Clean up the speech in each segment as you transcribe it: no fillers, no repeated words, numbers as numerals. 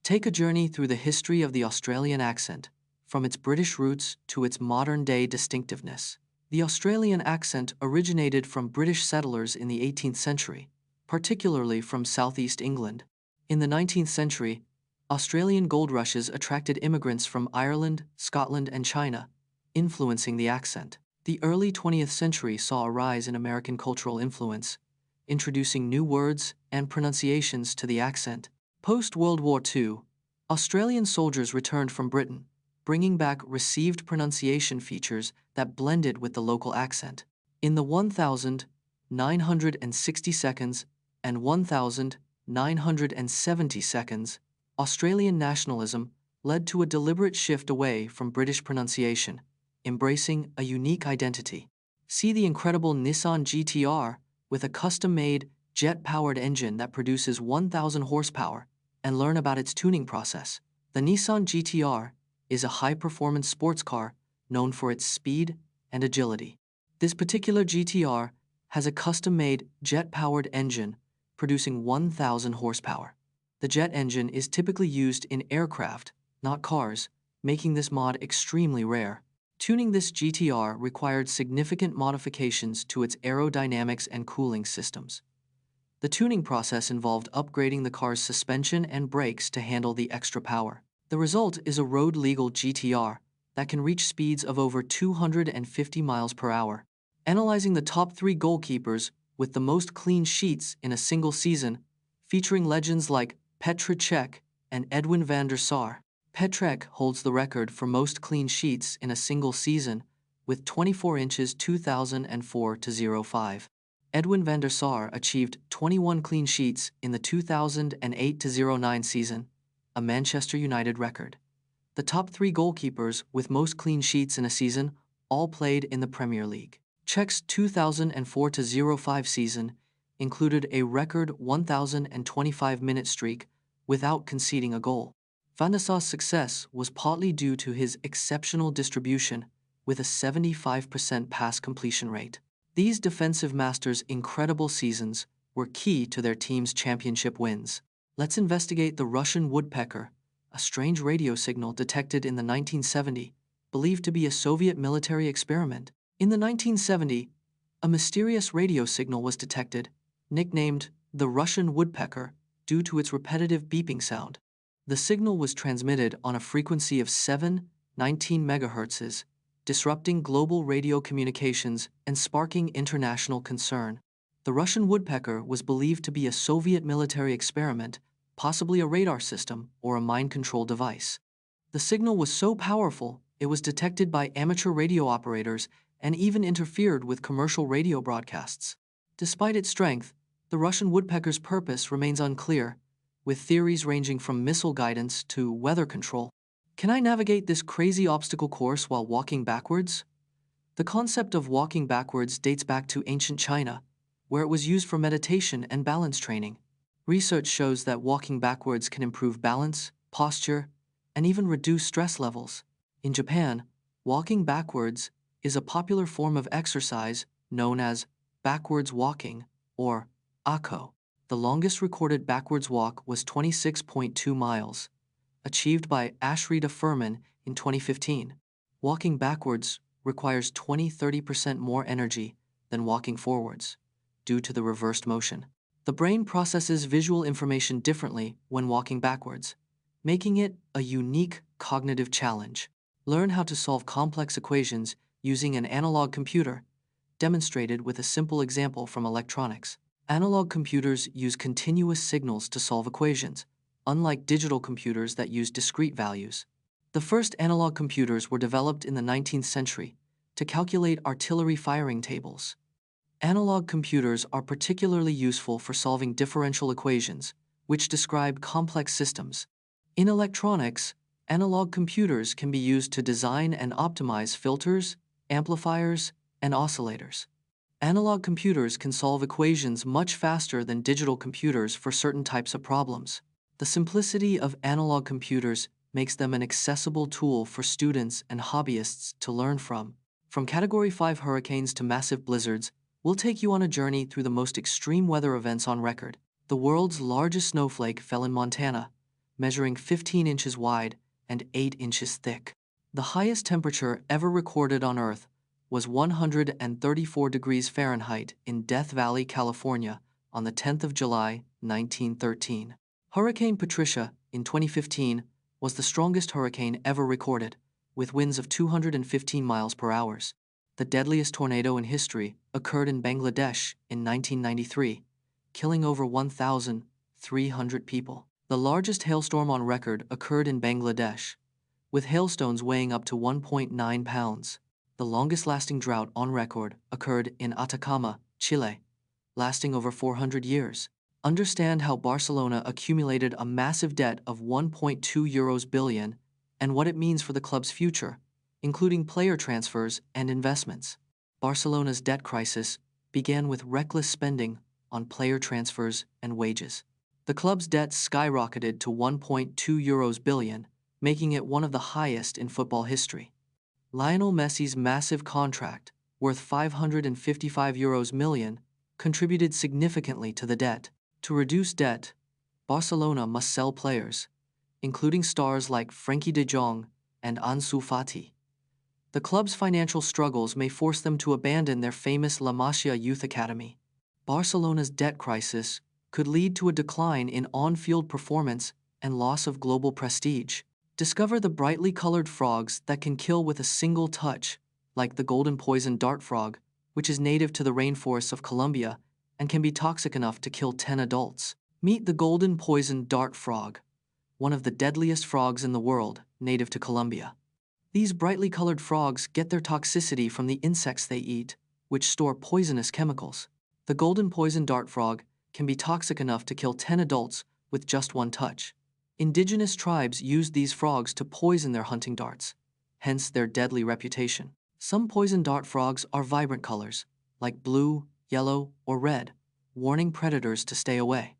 Take a journey through the history of the Australian accent, from its British roots to its modern-day distinctiveness. The Australian accent originated from British settlers in the 18th century, particularly from southeast England. In the 19th century, Australian gold rushes attracted immigrants from Ireland, Scotland, and China, influencing the accent. The early 20th century saw a rise in American cultural influence, introducing new words and pronunciations to the accent. Post-World War II, Australian soldiers returned from Britain, bringing back received pronunciation features that blended with the local accent. In the 1960 seconds and 1970 seconds, Australian nationalism led to a deliberate shift away from British pronunciation, embracing a unique identity. See the incredible Nissan GT-R with a custom-made, jet-powered engine that produces 1,000 horsepower, and learn about its tuning process. The Nissan GT-R is a high-performance sports car known for its speed and agility. This particular GT-R has a custom-made, jet-powered engine producing 1,000 horsepower. The jet engine is typically used in aircraft, not cars, making this mod extremely rare. Tuning this GT-R required significant modifications to its aerodynamics and cooling systems. The tuning process involved upgrading the car's suspension and brakes to handle the extra power. The result is a road-legal GT-R that can reach speeds of over 250 miles per hour. Analyzing the top 3 goalkeepers with the most clean sheets in a single season, featuring legends like Petr Čech and Edwin van der Sar. Petr holds the record for most clean sheets in a single season with 24 inches 2004-05. Edwin van der Sar achieved 21 clean sheets in the 2008-09 season, a Manchester United record. The top 3 goalkeepers with most clean sheets in a season all played in the Premier League. Czech's 2004-05 season included a record 1,025-minute streak without conceding a goal. Van der Sar's success was partly due to his exceptional distribution with a 75% pass completion rate. These defensive masters' incredible seasons were key to their team's championship wins. Let's investigate the Russian Woodpecker, a strange radio signal detected in the 1970s, believed to be a Soviet military experiment. In the 1970s, a mysterious radio signal was detected, nicknamed the Russian Woodpecker due to its repetitive beeping sound. The signal was transmitted on a frequency of 719 MHz, disrupting global radio communications and sparking international concern. The Russian Woodpecker was believed to be a Soviet military experiment, possibly a radar system or a mind control device. The signal was so powerful, it was detected by amateur radio operators and even interfered with commercial radio broadcasts. Despite its strength, the Russian Woodpecker's purpose remains unclear, with theories ranging from missile guidance to weather control. Can I navigate this crazy obstacle course while walking backwards? The concept of walking backwards dates back to ancient China, where it was used for meditation and balance training. Research shows that walking backwards can improve balance, posture, and even reduce stress levels. In Japan, walking backwards is a popular form of exercise known as backwards walking, or ako. The longest recorded backwards walk was 26.2 miles, achieved by Ashrita Furman in 2015. Walking backwards requires 20–30% more energy than walking forwards, due to the reversed motion. The brain processes visual information differently when walking backwards, making it a unique cognitive challenge. Learn how to solve complex equations using an analog computer, demonstrated with a simple example from electronics. Analog computers use continuous signals to solve equations, unlike digital computers that use discrete values. The first analog computers were developed in the 19th century to calculate artillery firing tables. Analog computers are particularly useful for solving differential equations, which describe complex systems. In electronics, analog computers can be used to design and optimize filters, amplifiers, and oscillators. Analog computers can solve equations much faster than digital computers for certain types of problems. The simplicity of analog computers makes them an accessible tool for students and hobbyists to learn from. From Category 5 hurricanes to massive blizzards, we'll take you on a journey through the most extreme weather events on record. The world's largest snowflake fell in Montana, measuring 15 inches wide and 8 inches thick. The highest temperature ever recorded on Earth was 134 degrees Fahrenheit in Death Valley, California, on the 10th of July, 1913. Hurricane Patricia, in 2015, was the strongest hurricane ever recorded, with winds of 215 miles per hour. The deadliest tornado in history occurred in Bangladesh in 1993, killing over 1,300 people. The largest hailstorm on record occurred in Bangladesh, with hailstones weighing up to 1.9 pounds. The longest-lasting drought on record occurred in Atacama, Chile, lasting over 400 years. Understand how Barcelona accumulated a massive debt of €1.2 billion and what it means for the club's future, including player transfers and investments. Barcelona's debt crisis began with reckless spending on player transfers and wages. The club's debt skyrocketed to €1.2 billion, making it one of the highest in football history. Lionel Messi's massive contract, worth €555 million, contributed significantly to the debt. To reduce debt, Barcelona must sell players, including stars like Frenkie de Jong and Ansu Fati. The club's financial struggles may force them to abandon their famous La Masia youth academy. Barcelona's debt crisis could lead to a decline in on-field performance and loss of global prestige. Discover the brightly colored frogs that can kill with a single touch, like the golden poison dart frog, which is native to the rainforests of Colombia and can be toxic enough to kill 10 adults. Meet the golden poison dart frog, one of the deadliest frogs in the world, native to Colombia. These brightly colored frogs get their toxicity from the insects they eat, which store poisonous chemicals. The golden poison dart frog can be toxic enough to kill 10 adults with just one touch. Indigenous tribes used these frogs to poison their hunting darts, hence their deadly reputation. Some poison dart frogs are vibrant colors, like blue, yellow, or red, warning predators to stay away.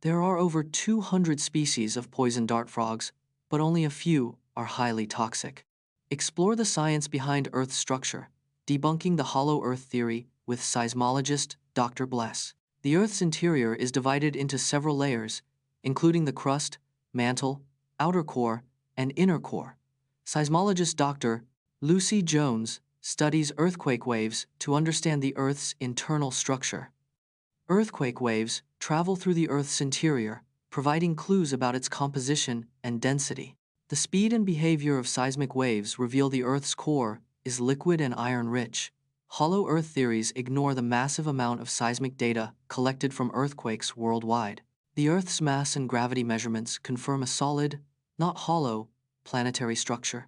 There are over 200 species of poison dart frogs, but only a few are highly toxic. Explore the science behind Earth's structure, debunking the hollow Earth theory with seismologist Dr. Bless. The Earth's interior is divided into several layers, including the crust, mantle, outer core, and inner core. Seismologist Dr. Lucy Jones studies earthquake waves to understand the Earth's internal structure. Earthquake waves travel through the Earth's interior, providing clues about its composition and density. The speed and behavior of seismic waves reveal the Earth's core is liquid and iron-rich. Hollow Earth theories ignore the massive amount of seismic data collected from earthquakes worldwide. The Earth's mass and gravity measurements confirm a solid, not hollow, planetary structure.